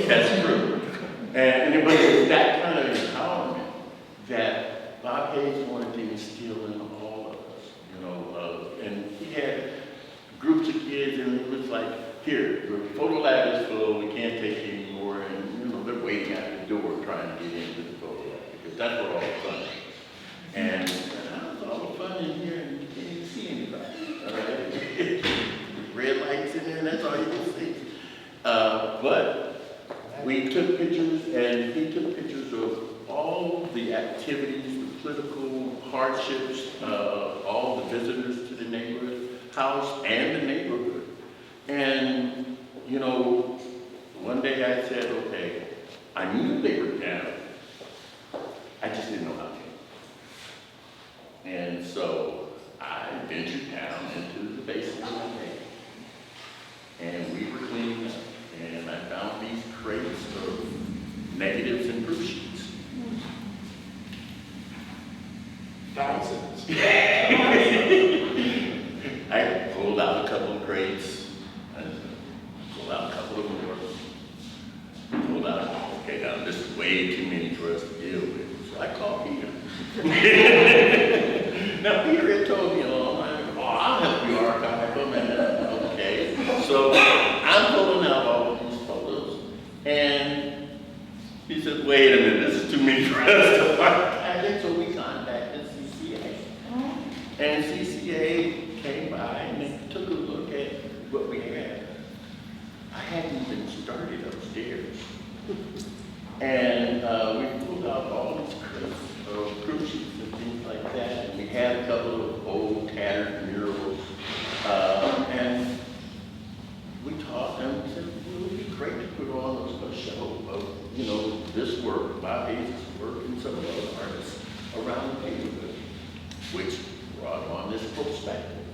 That's true. And but it was that kind of empowerment that Bob Hayes wanted to instill in all of us, you know. And he had groups of kids, and it was like, here, the photo lab is full, we can't take it anymore, and you know they're waiting at the door trying to get into the photo lab because that's where all the fun is. And how's all the fun in here, and you can't even see anybody. All right? Red lights in there, and that's all you can see. But we took pictures, and he took pictures of all the activities, the political hardships, all the visitors to the neighborhood house and the neighborhood. And, you know, one day I said, okay, I knew they were down. I just didn't know how to. And so I ventured down into the basement of the neighborhood. And we were cleaning up, and I found these crates of negatives and proof sheets. Thousands. I pulled out a couple of crates, and pulled out a couple of more, pulled out, okay, now this is way too many for us to deal with. So I called Peter. Now Peter had told me, I'll help you archive them, and okay. So I'm pulling out all of these photos, and he said, wait a minute, this is too many for us to archive it. So we contacted CCA. And CCA came by and they took a look at what we had. I hadn't even started upstairs. And we pulled out all these crates of proof sheets and things like that. And we had a couple of old tattered murals. And we talked and we said, well, it would be great to put on a show of, you know, this work, Bob Hayes' work, and some of the other artists around the neighborhood, which brought on this perspective.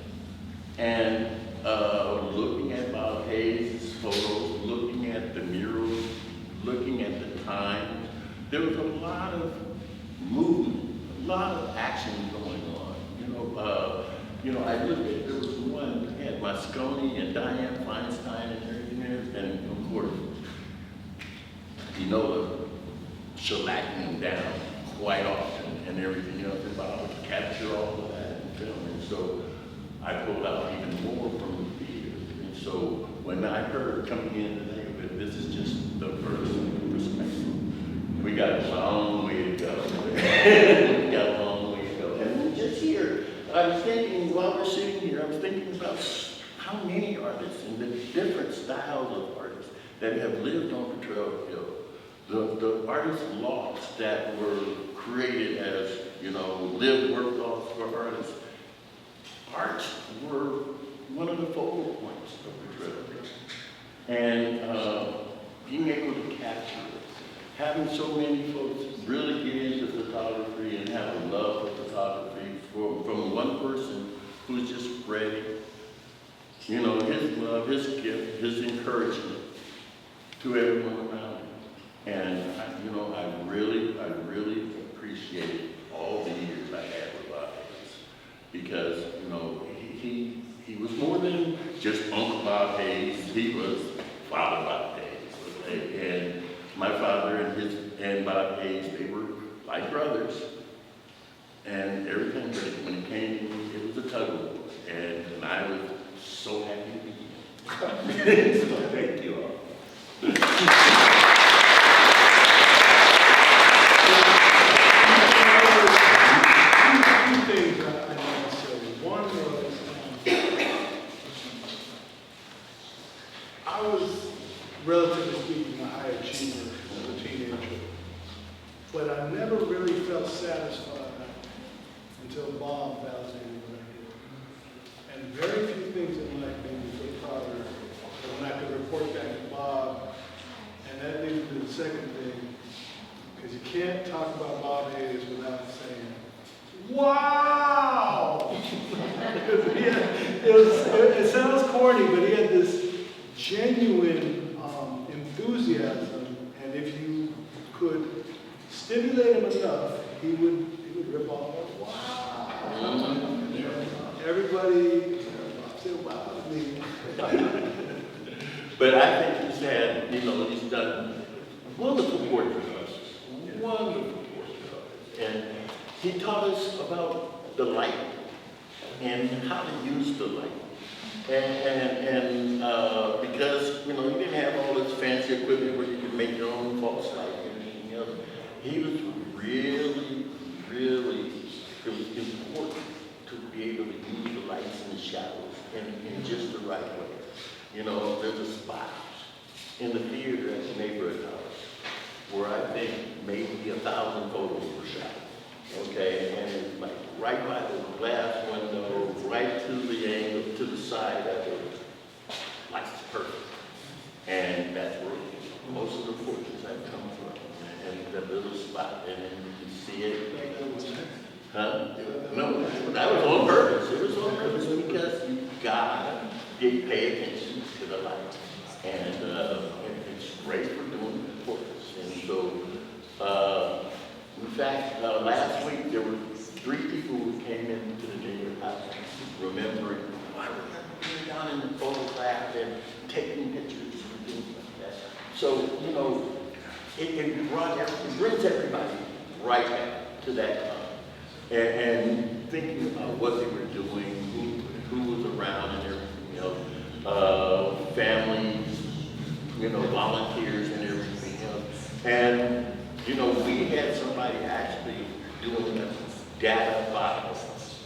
And looking at Bob Hayes' photos, looking at the murals, looking at the times, there was a lot of movement, a lot of action going on. You know, I looked at, there was one that had Moscone and Diane Feinstein and everything there, and of course, you know, shellacking them down quite often and everything else, and Bob would capture all of that in film. And so I pulled out even more from the theater. And so when I heard coming in today, but this is just the first perspective. We got a long way to go. We got a long way to go. And just here, I was thinking, while we're sitting here, I was thinking about how many artists and the different styles of artists that have lived on Potrero Hill. The artist lofts that were created as, you know, live work lofts for artists. Arts were one of the focal points of Potrero Hill. And being able to capture it, having so many folks really get into photography and have a love for photography from one person who's just spreading, you know, his love, his gift, his encouragement to everyone around him. And you know, I really appreciated all the years I had with Bob. because, you know, he was more than just Uncle Bob Hayes. He was Father Bob Hayes. Okay? And my father and Bob Hayes, they were like brothers. And everything, but when it came, it was a tug of war. And I was so happy to be here. So thank you all. Two things I want to say. One was, I was, relatively speaking, a high achiever as a teenager, but I never really felt satisfied until Bob validated what I did. And very few things in life made me so proud of when I could report back to Bob. And that leads me to the second thing, because you can't talk about Bob Hayes without saying, wow! It sounds corny, but he had this genuine enthusiasm, and if you could stimulate him enough, he would rip off, wow! Everybody said, wow, me. But I think he's had, you know, he's done wonderful portraits. Wonderful portraits. And he taught us about the light and how to use the light. And because, you know, he didn't have all this fancy equipment where you could make your own false light and anything else. He was really, really, really important to be able to use the lights and the shadows in just the right way. You know, there's a spot in the theater at the neighborhood house where I think maybe 1,000 photos were shot. Okay, and it's like right by the glass window, right to the angle, to the side of it. Like it's perfect. And that's where most of the portraits have come from. And that little spot, and then you can see it. Huh? No, that was on purpose. It was on purpose because you gotta pay attention to the light. And it's great for doing portraits. And so, in fact, last week there were 3 people who came into the neighborhood house remembering, I remember being down in the photo lab and taking pictures and things like that. So, you know, it brings everybody right back to that time. And thinking about what they were doing, who was around and everything else, families, you know, volunteers and everything else. And, you know, we had somebody actually doing a data file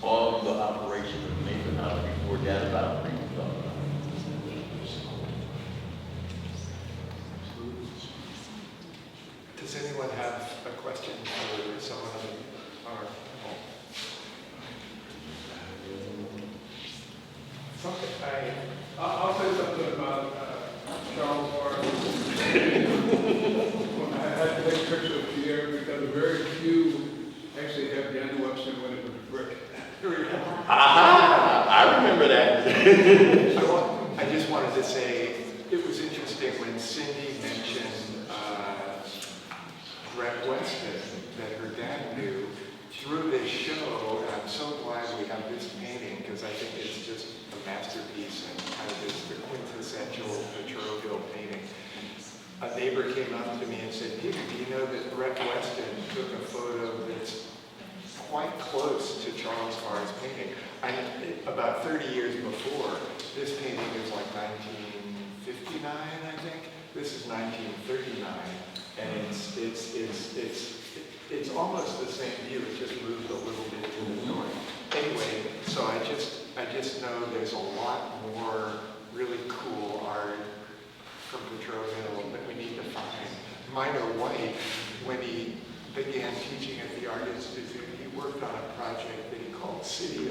on the operation of the neighborhood house before data file was done. Does anyone have a question for someone on our Okay, I'll say something about Charles Surendorf. I had to take a picture of Pierre because very few actually have Daniel Webster when it was brick. Aha! I remember that. I just wanted to say, it was interesting when Cindy mentioned Brett Weston, that her dad knew. Through this show, and I'm so glad we have this painting, because I think it's just a masterpiece and kind of is the quintessential Potrero Hill painting. A neighbor came up to me and said, Peter, do you know that Brett Weston took a photo that's quite close to Charles Farr's painting? About 30 years before, this painting is like 1959, I think. This is 1939, and it's almost the same view. It just moved a little bit to the north. Anyway, so I just know there's a lot more really cool art from Potrero Hill that we need to find. Minor White, when he began teaching at the Art Institute, he worked on a project that he called City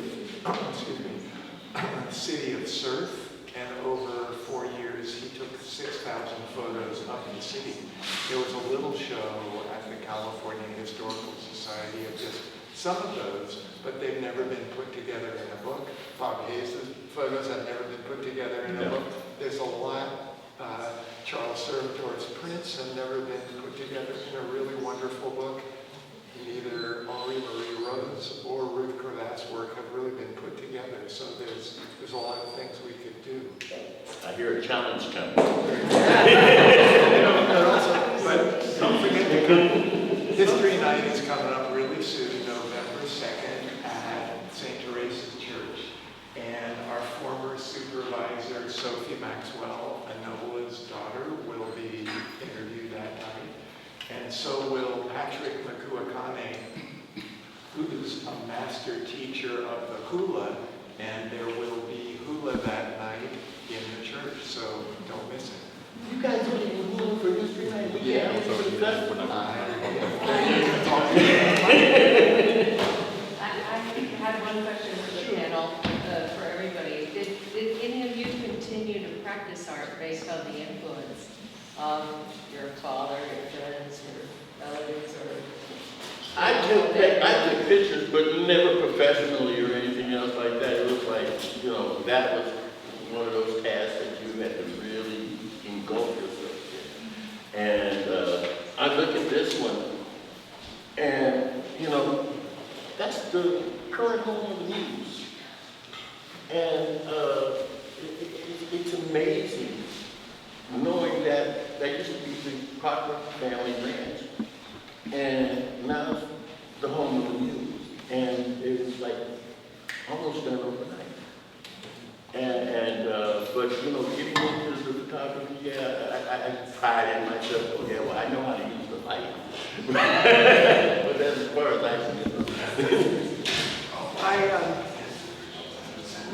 of Surf. And over 4 years, he took 6,000 photos of the city. There was a little show at the California Historical Society of just some of those, but they've never been put together in a book. Bob Hayes' photos have never been put together in a book. There's a lot. Charles Surendorf's prints have never been put together in a really wonderful book. Neither Henri Marie-Rose or Ruth Cravath's work have really been there's a lot of things we could do. I hear a challenge coming. But don't forget to come. History Night is coming up really soon, November 2nd at St. Teresa's Church. And our former supervisor, Sophie Maxwell, Anola's daughter, will be interviewed that night. And so will Patrick Makuakane, who's a master teacher of the hula, and there will be hula that night in the church, so don't miss it. You guys don't even move for History Night? Yeah, I'm sorry. I had one question for the panel, for everybody. Did any of you continue to practice art based on the influence of your father, your friends, your relatives, or? I took pictures, but never professionally or anything else like that. It was like, you know, that was one of those tasks that you had to really engulf yourself in. And I look at this one, and, you know, that's the current home of the Muse. And it's amazing knowing that that used to be the Crocker family ranch. And now it's the home of the Muse. And it was like almost done overnight. But you know, getting into the photography, yeah, I pride in myself. Oh yeah, well I know how to use the light. But that's as far as I can go. I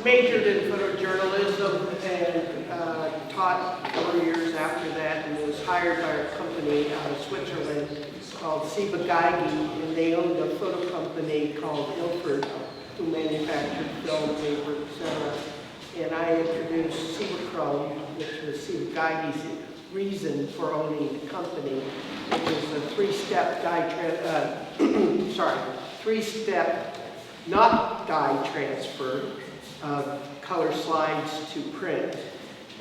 majored in photojournalism and taught 4 years after that, and was hired by a company out of Switzerland called Ciba Geigy, and they owned a photo company called Ilford, who manufactured film, paper, etc. And I introduced Cibachrome, which was Ciba Geigy's reason for owning the company. It was a three-step not dye transfer of color slides to print.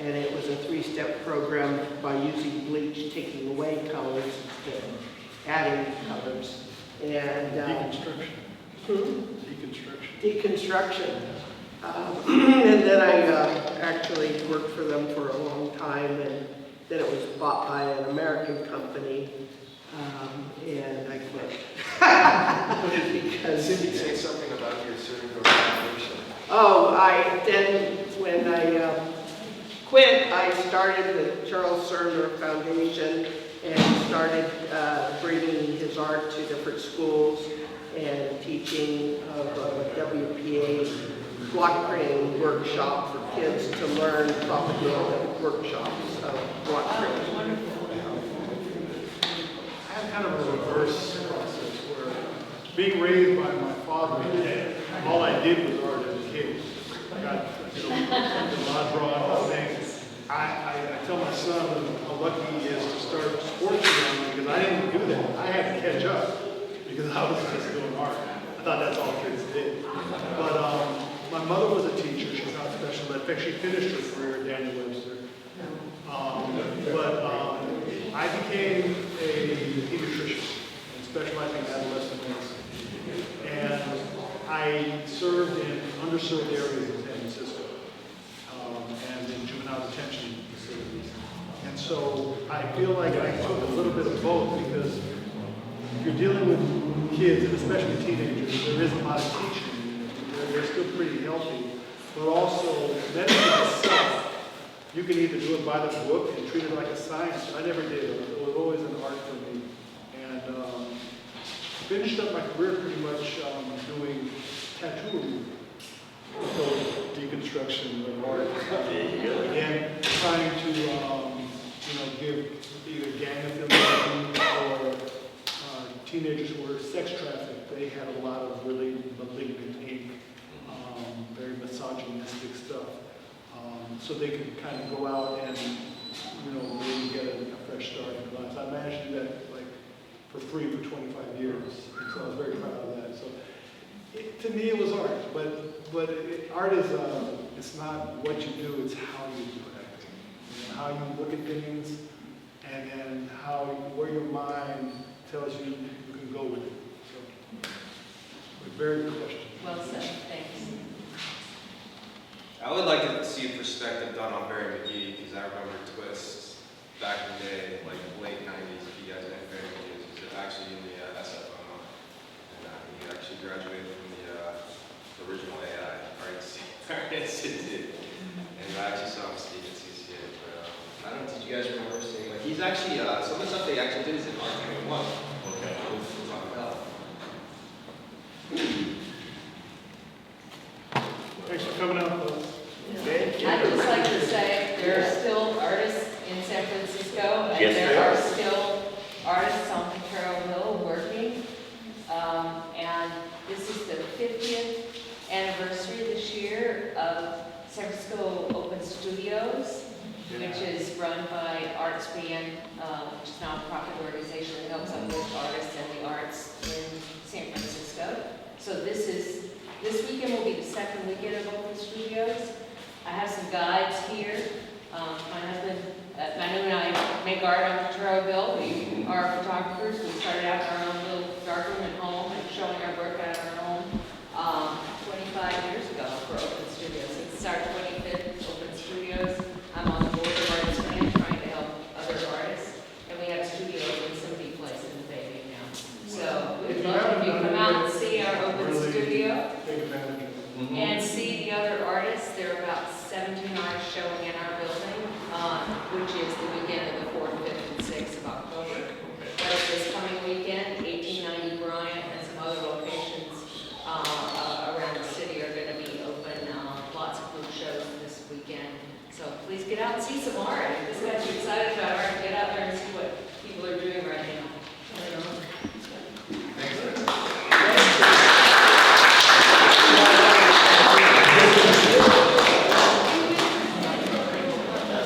And it was a three-step program by using bleach, taking away colors instead of adding colors. And deconstruction. And then I actually worked for them for a long time, and then it was bought by an American company, and I quit. Because Cindy, say something about your Surendorf Foundation. Oh, when I quit, I started the Charles Surendorf Foundation and started bringing his art to different schools and teaching of WPA block printing workshop for kids to learn propaganda workshops of block printing. I had kind of a reverse process where, being raised by my father and dad, all I did was art as a kid. I got, you know, drawing all things. I tell my son how lucky he is to start sports around because I didn't do that. I had to catch up because I was just doing art. I thought that's all kids did. But my mother was a teacher. She's not special ed. In fact, she finished her career at Daniel Webster. I became a pediatrician and specializing in adolescent medicine. And I served in underserved areas in San Francisco and in juvenile detention facilities. And so I feel like I took a little bit of both because if you're dealing with kids, and especially teenagers, there is a lot of teaching. They're still pretty healthy. But also, medicine itself, you can either do it by the book and treat it like a science. I never did. It was always an art for me. And finished up my career pretty much doing tattoo removal. So deconstruction of art. Again, trying to give either gang affiliation or teenagers who were sex trafficked. They had a lot of really malignant ink, very misogynistic stuff. So they could kind of go out and, maybe get a fresh start in class. I managed to do that for free for 25 years. So I was very proud of that. So to me, it was art. But art is, it's not what you do, it's how you do it. How you look at things and where your mind tells you you can go with it. So, very good question. Well said, thanks. I would like to see a perspective done on Barry McGee, because I remember Twist back in the day, like late 90s, if you guys know Barry McGee, he was actually in the SFO, and he actually graduated from the original AI Art Institute, and I actually saw him speak at CCA, but I don't know, did you guys remember seeing, like, he's actually, some of the stuff they actually did is in Art 21. Okay. We'll talk about. Thanks for coming out, folks. I'd just like to say there are still artists in San Francisco, and Yes, there there are are. still artists on Potrero Hill working. And this is the 50th anniversary this year of San Francisco Open Studios, which is run by ArtsBN, which is a nonprofit organization that helps uplift artists and the arts in San Francisco. So this weekend will be the second weekend of Open Studios. I have some guides here. My husband, Manu and I make art on Potrero Hill. We are photographers. We started out in our own little darkroom at home and showing our work out of our home 25 years ago for Open Studios. It's our 25th Open Studios. I'm on the board of Artists Grant trying to help other artists. And we have a studio in Symphony Place in the Bay now. So we'd love if you come out and see our Open Studio. Take advantage of it. And see the other artists. There are about 17 artists showing in our building, which is the weekend of the 4th, 5th, and 6th of October. But this coming weekend, 1890 Bryant and some other locations around the city are going to be open. Lots of food shows this weekend. So please get out and see some art.